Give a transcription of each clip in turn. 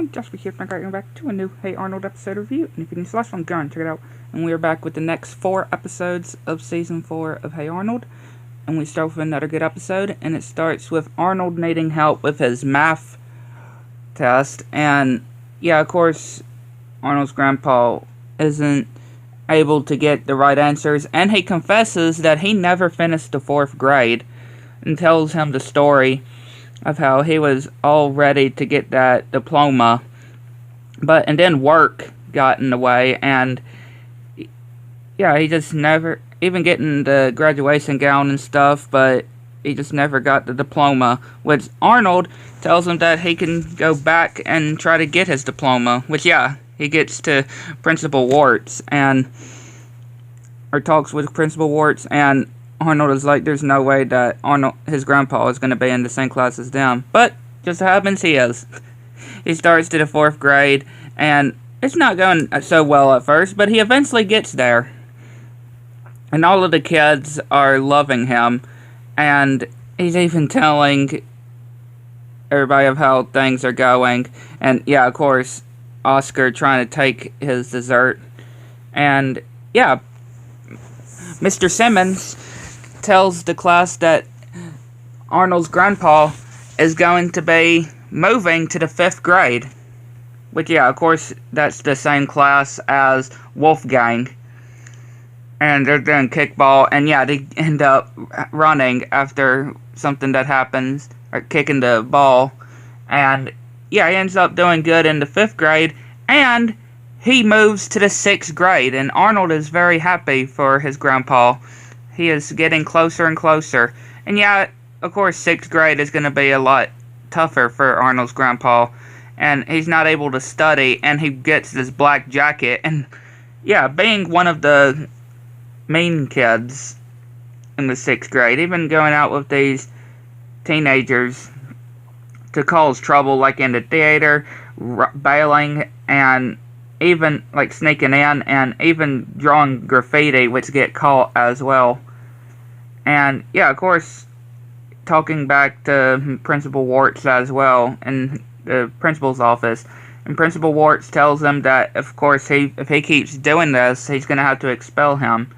everyone, Josh here, and back to a new Hey Arnold episode review. And if you didn't last one, go and check it out. And we are back with the next 4 episodes of Season 4 of Hey Arnold. And we start with another good episode, and it starts with Arnold needing help with his math test. And yeah, of course, Arnold's grandpa isn't able to get the right answers, and he confesses that he never finished the 4th grade and tells him the story of how he was all ready to get that diploma, and then work got in the way, and yeah, he just never, even getting the graduation gown and stuff, but he just never got the diploma, which Arnold tells him that he can go back and try to get his diploma, which yeah, he gets to Principal Warts, or talks with Principal Warts, and Arnold is like, there's no way that his grandpa is going to be in the same class as them. But just so happens he is. He starts to the 4th grade, and it's not going so well at first, but he eventually gets there. And all of the kids are loving him, and he's even telling everybody of how things are going. And yeah, of course, Oskar trying to take his dessert. And yeah, Mr. Simmons tells the class that Arnold's grandpa is going to be moving to the 5th grade. Which, yeah, of course, that's the same class as Wolfgang. And they're doing kickball, and yeah, they end up running after something that happens, or kicking the ball. And yeah, he ends up doing good in the 5th grade, and he moves to the 6th grade, and Arnold is very happy for his grandpa. He is getting closer and closer. And yeah, of course, 6th grade is going to be a lot tougher for Arnold's grandpa. And he's not able to study, and he gets this black jacket. And yeah, being one of the mean kids in the 6th grade, even going out with these teenagers to cause trouble, like in the theater, bailing, and even like sneaking in, and even drawing graffiti, which get caught as well. And yeah, of course, talking back to Principal Warts as well in the principal's office. And Principal Warts tells him that, of course, if he keeps doing this, he's going to have to expel him.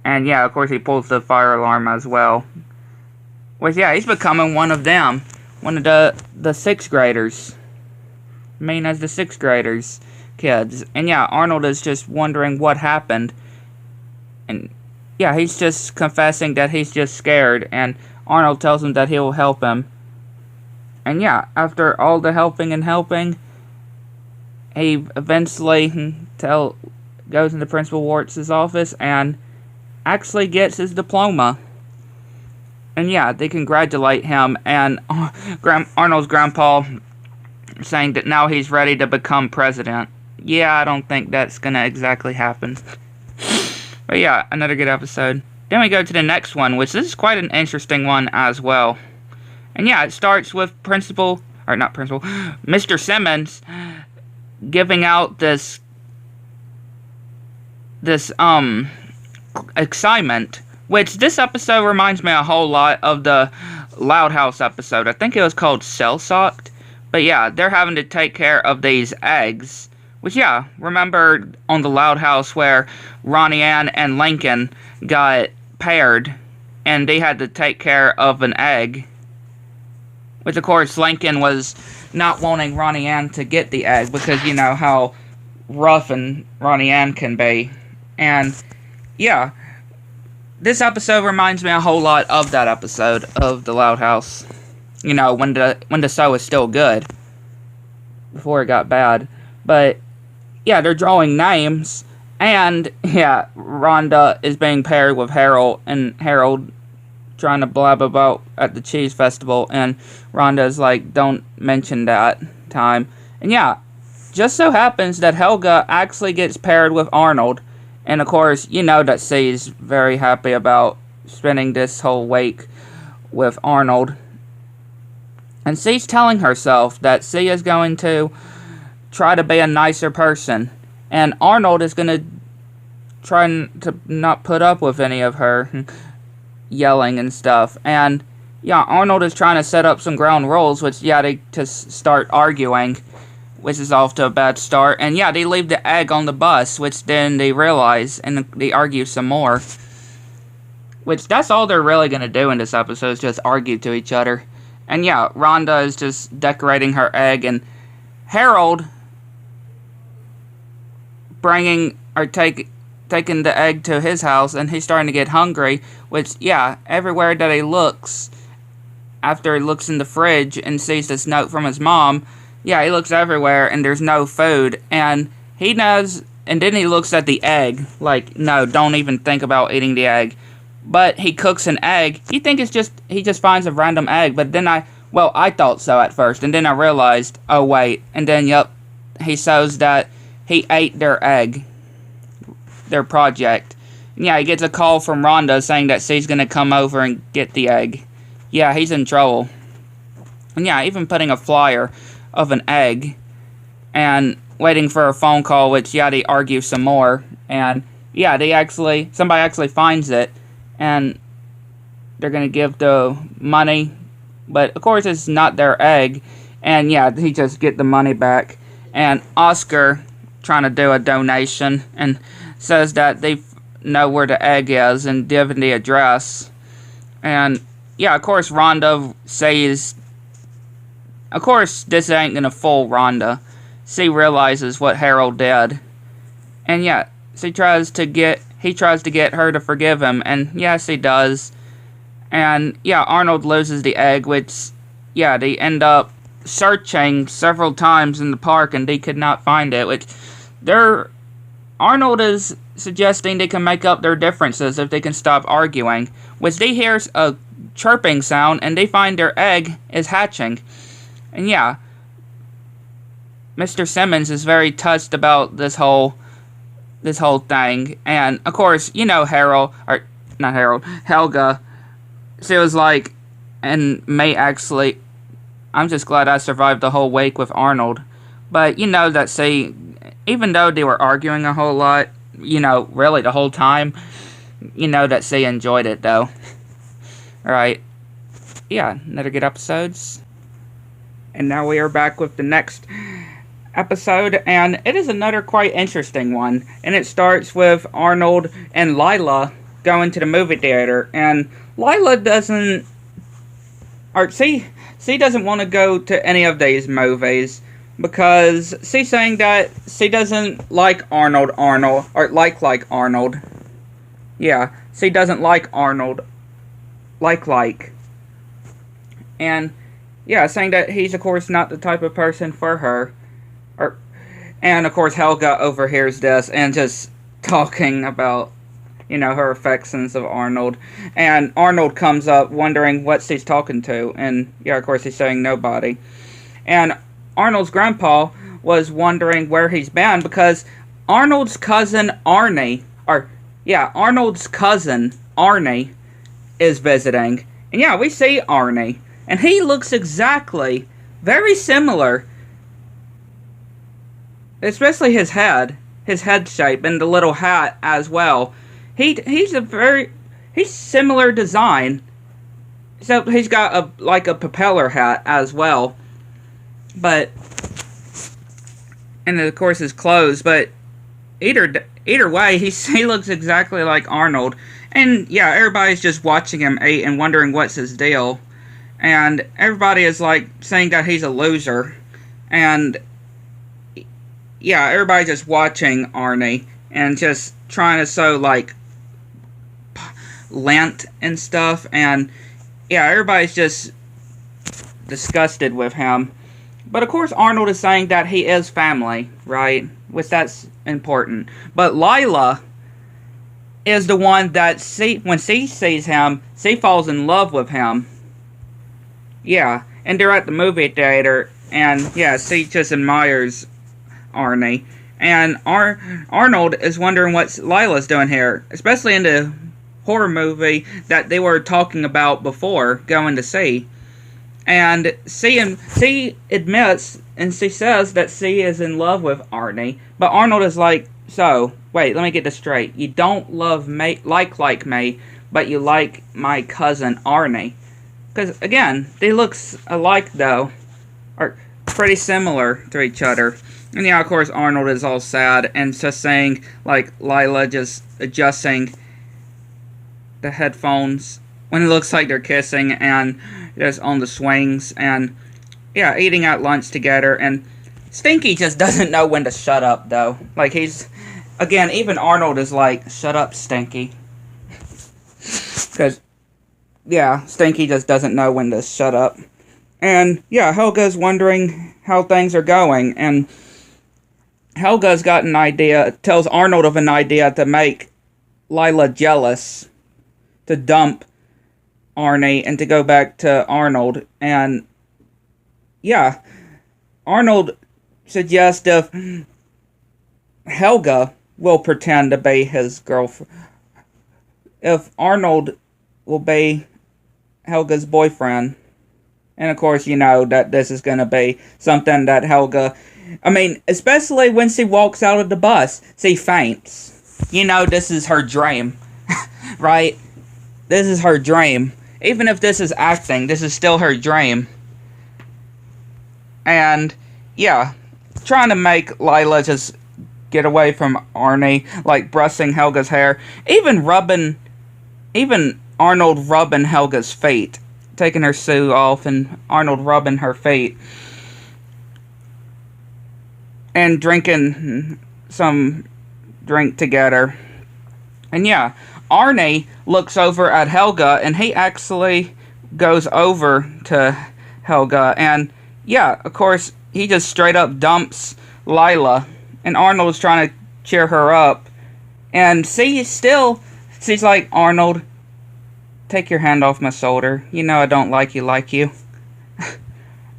And yeah, of course, he pulls the fire alarm as well. Which, yeah, he's becoming one of them. One of the 6th graders. Mean as the 6th graders kids. And yeah, Arnold is just wondering what happened. And yeah, he's just confessing that he's just scared. And Arnold tells him that he'll help him. And yeah, after all the helping, he eventually goes into Principal Warts' office and actually gets his diploma. And yeah, they congratulate him, and Arnold's grandpa saying that now he's ready to become president. Yeah, I don't think that's gonna exactly happen. But yeah, another good episode. Then we go to the next one, which this is quite an interesting one as well. And yeah, it starts with Mr. Simmons giving out this assignment, which this episode reminds me a whole lot of the Loud House episode. I think it was called Cell Socked. But yeah, they're having to take care of these eggs. Which yeah, remember on the Loud House where Ronnie Ann and Lincoln got paired, and they had to take care of an egg. Which of course Lincoln was not wanting Ronnie Ann to get the egg, because you know how rough and Ronnie Ann can be. And yeah, this episode reminds me a whole lot of that episode of the Loud House. You know, when the show was still good, before it got bad. But yeah, they're drawing names, and yeah, Rhonda is being paired with Harold, and Harold trying to blab about at the cheese festival, and Rhonda's like, don't mention that time. And yeah, just so happens that Helga actually gets paired with Arnold. And of course, you know that C's very happy about spending this whole week with Arnold. And C's telling herself that C is going to try to be a nicer person. And Arnold is going to try to not put up with any of her yelling and stuff. And yeah, Arnold is trying to set up some ground rules, which, yeah, they just start arguing, which is off to a bad start. And, yeah, they leave the egg on the bus, which then they realize, and they argue some more. Which, that's all they're really going to do in this episode, is just argue to each other. And, yeah, Rhonda is just decorating her egg, and Harold taking the egg to his house, and he's starting to get hungry, which, yeah, everywhere that he looks, after he looks in the fridge and sees this note from his mom, yeah, he looks everywhere, and there's no food, and he knows, and then he looks at the egg, like, no, don't even think about eating the egg, but he cooks an egg. You think he just finds a random egg, but then I thought so at first, and then I realized, oh wait, and then, yep, he shows that he ate their egg, their project. And yeah, he gets a call from Rhonda saying that she's gonna come over and get the egg. Yeah, he's in trouble. And yeah, even putting a flyer of an egg and waiting for a phone call, which, yeah, they argue some more. And yeah, somebody actually finds it, and they're gonna give the money, but of course it's not their egg. And yeah, he just get the money back. And Oskar trying to do a donation and says that they know where the egg is and given the address. And yeah, of course Rhonda says, of course this ain't gonna fool Rhonda. She realizes what Harold did. And yeah, he tries to get her to forgive him, and yes, he does. And yeah, Arnold loses the egg, which, yeah, they end up searching several times in the park and they could not find it, which Arnold is suggesting they can make up their differences if they can stop arguing, which they hear a chirping sound and they find their egg is hatching. And yeah, Mr. Simmons is very touched about this whole thing. And of course, you know, Helga, she was like, and may actually, I'm just glad I survived the whole wake with Arnold. But you know that even though they were arguing a whole lot, you know, really the whole time, you know that she enjoyed it though. Alright. Yeah, another good episodes. And now we are back with the next episode, and it is another quite interesting one. And it starts with Arnold and Lila going to the movie theater, and Lila doesn't, or she doesn't want to go to any of these movies because she's saying that she doesn't like Arnold, or like Arnold. Yeah, she doesn't like Arnold, like. And yeah, saying that he's of course not the type of person for her. And of course Helga overhears this and just talking about, you know, her affections of Arnold. And Arnold comes up wondering what she's talking to. And yeah, of course he's saying nobody. And Arnold's grandpa was wondering where he's been because Arnold's cousin Arnie is visiting. And yeah, we see Arnie. And he looks exactly, very similar, especially his head shape and the little hat as well. He's similar design, except he's got a propeller hat as well. But, and of course his clothes, but either way, he looks exactly like Arnold. And yeah, everybody's just watching him eat and wondering what's his deal. And everybody is like saying that he's a loser. And yeah, everybody's just watching Arnie and just trying to sew like lint and stuff. And yeah, everybody's just disgusted with him. But of course Arnold is saying that he is family, right? Which that's important. But Lila is the one that when she sees him, she falls in love with him. Yeah, and they're at the movie theater, and yeah, she just admires Arnie. And Arnold is wondering what Lila's doing here, especially in the horror movie that they were talking about before going to see. And she admits, and she says that she is in love with Arnie, but Arnold is like, so, wait, let me get this straight. You don't love me, like me, but you like my cousin Arnie. Because, again, they look alike, though. Are pretty similar to each other. And yeah, of course, Arnold is all sad and just saying, like, Lila just adjusting the headphones when it looks like they're kissing and just on the swings and, yeah, eating at lunch together. And Stinky just doesn't know when to shut up, though. Like, again, even Arnold is like, shut up, Stinky. Because, yeah, Stinky just doesn't know when to shut up. And, yeah, Helga's wondering how things are going. And Helga's got an idea, tells Arnold of an idea to make Lila jealous, to dump Arnie and to go back to Arnold. And, yeah, Arnold suggests if Helga will pretend to be his girlfriend, if Arnold will be Helga's boyfriend. And of course, you know that this is going to be something that Helga, I mean, especially when she walks out of the bus, she faints. You know, this is her dream, right? This is her dream. Even if this is acting, this is still her dream. And, yeah, trying to make Lila just get away from Arnie, like brushing Helga's hair. Even Arnold rubbing Helga's feet. Taking her shoe off and Arnold rubbing her feet. And drinking some drink together. And yeah, Arnie looks over at Helga and he actually goes over to Helga. And yeah, of course, he just straight up dumps Lila. And Arnold's trying to cheer her up. And she's like, Arnold, take your hand off my shoulder. You know I don't like you.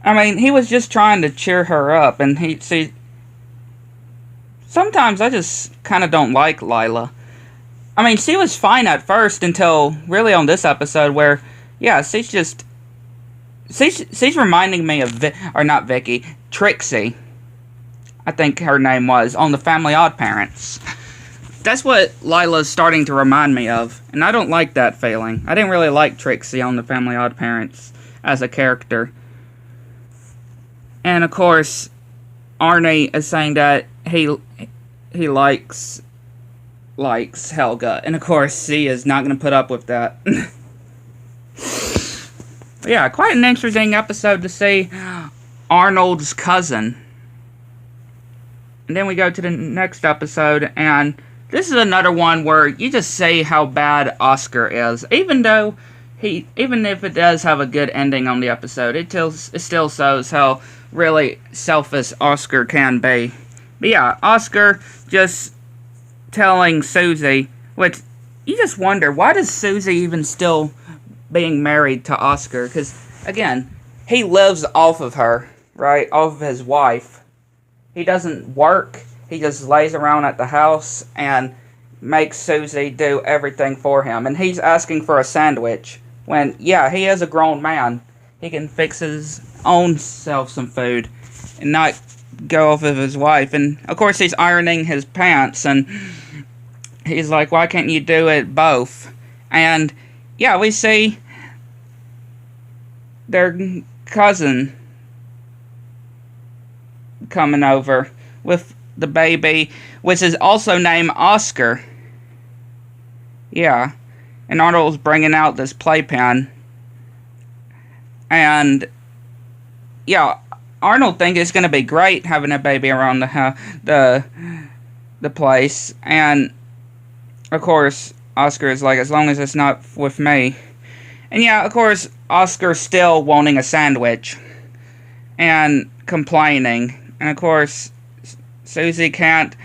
I mean, he was just trying to cheer her up, and sometimes I just kind of don't like Lila. I mean, she was fine at first until really on this episode where, yeah, she's reminding me of, not Vicky, Trixie. I think her name was, on the Family Odd Parents. That's what Lila's starting to remind me of, and I don't like that feeling. I didn't really like Trixie on the Family Odd Parents as a character. And of course, Arnie is saying that he likes Helga, and of course, she is not going to put up with that. Yeah, quite an interesting episode to see Arnold's cousin. And then we go to the next episode, and this is another one where you just say how bad Oskar is. Even if it does have a good ending on the episode, it still shows how really selfish Oskar can be. But yeah, Oskar just telling Susie, which you just wonder, why does Susie even still being married to Oskar? Because, again, he lives off of her, right? Off of his wife. He doesn't work. He just lays around at the house and makes Susie do everything for him. And he's asking for a sandwich when, yeah, he is a grown man. He can fix his own self some food and not go off of his wife. And, of course, he's ironing his pants. And he's like, why can't you do it both? And, yeah, we see their cousin coming over with the baby, which is also named Oskar. Yeah. And Arnold's bringing out this playpen. And, yeah, Arnold thinks it's going to be great having a baby around the place. And, of course, Oskar is like, as long as it's not with me. And, yeah, of course, Oscar's still wanting a sandwich. And complaining. And, of course, Susie can't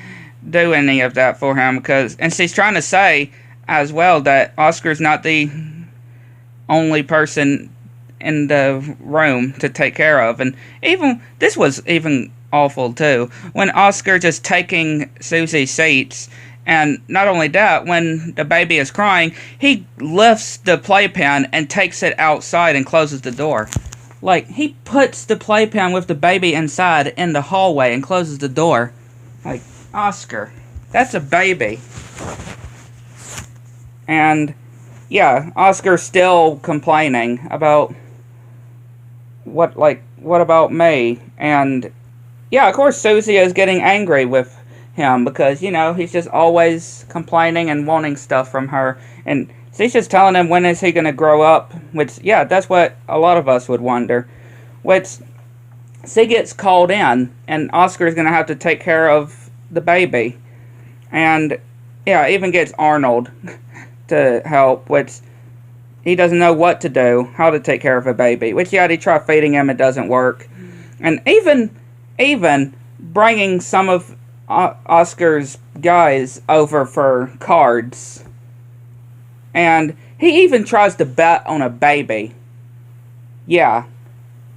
do any of that for him and she's trying to say as well that Oscar's not the only person in the room to take care of. And even this was even awful too, when Oskar just taking Susie's seats. And not only that, when the baby is crying, he lifts the playpen and takes it outside and closes the door. Like, he puts the playpen with the baby inside in the hallway and closes the door. Like, Oskar, that's a baby. And, yeah, Oscar's still complaining about what about me? And yeah, of course Susie is getting angry with him because, he's just always complaining and wanting stuff from her. And she's just telling him when is he going to grow up, which, yeah, that's what a lot of us would wonder. Which, she gets called in, and Oscar's going to have to take care of the baby. And, yeah, even gets Arnold to help, which he doesn't know what to do, how to take care of a baby. Which, yeah, they try feeding him, it doesn't work. And even bringing some of Oscar's guys over for cards. And he even tries to bet on a baby. Yeah,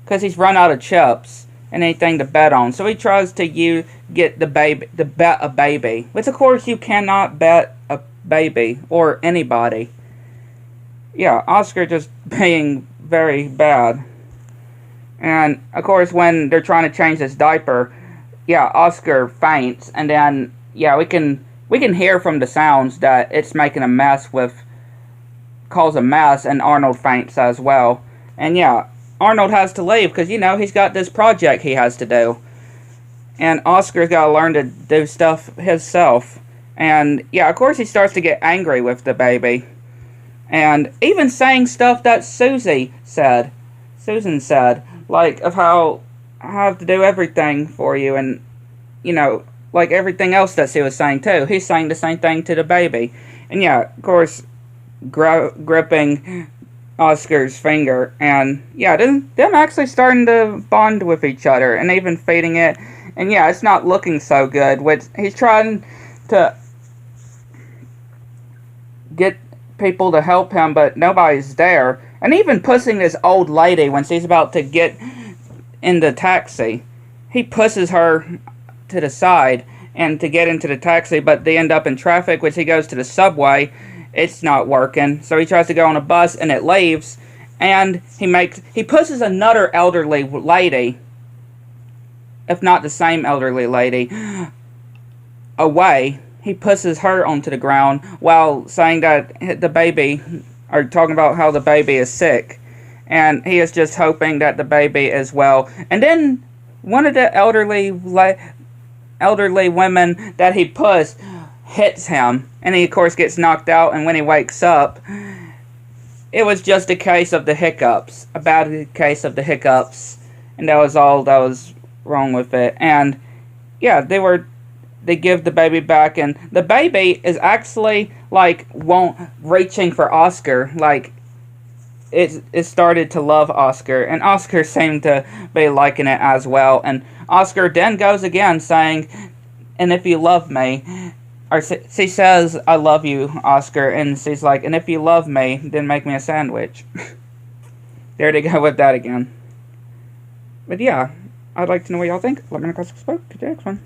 because he's run out of chips and anything to bet on. So he tries to get the baby to bet a baby, which of course you cannot bet a baby or anybody. Yeah, Oscar just being very bad. And of course, when they're trying to change his diaper, yeah, Oskar faints, and then yeah, we can hear from the sounds that it's making a mess cause a mess, and Arnold faints as well. And yeah, Arnold has to leave because he's got this project he has to do, and Oscar's got to learn to do stuff himself. And yeah, of course he starts to get angry with the baby, and even saying stuff that Susan said, like of how I have to do everything for you, and like everything else that she was saying too. He's saying the same thing to the baby, and yeah, of course, gripping Oscar's finger, and yeah, them actually starting to bond with each other, and even feeding it, and yeah, it's not looking so good. Which he's trying to get people to help him, but nobody's there. And even pushing this old lady when she's about to get in the taxi. He pushes her to the side and to get into the taxi, but they end up in traffic, which he goes to the subway. It's not working, so he tries to go on a bus and it leaves, and he pushes another elderly lady, if not the same elderly lady, away. He pushes her onto the ground while saying that the baby, or talking about how the baby is sick, and he is just hoping that the baby is well. And then one of the elderly women that he pushed hits him, and he of course gets knocked out, and when he wakes up, it was just a case of the hiccups, a bad case of the hiccups, and that was all that was wrong with it. And yeah, they give the baby back, and the baby is actually reaching for Oskar, like it started to love Oskar, and Oskar seemed to be liking it as well. And Oskar then goes again saying, and if you love me, or she says, I love you, Oskar, and she's like, and if you love me, then make me a sandwich. There they go with that again. But yeah, I'd like to know what y'all think. Let me know in the comments below. To the next one.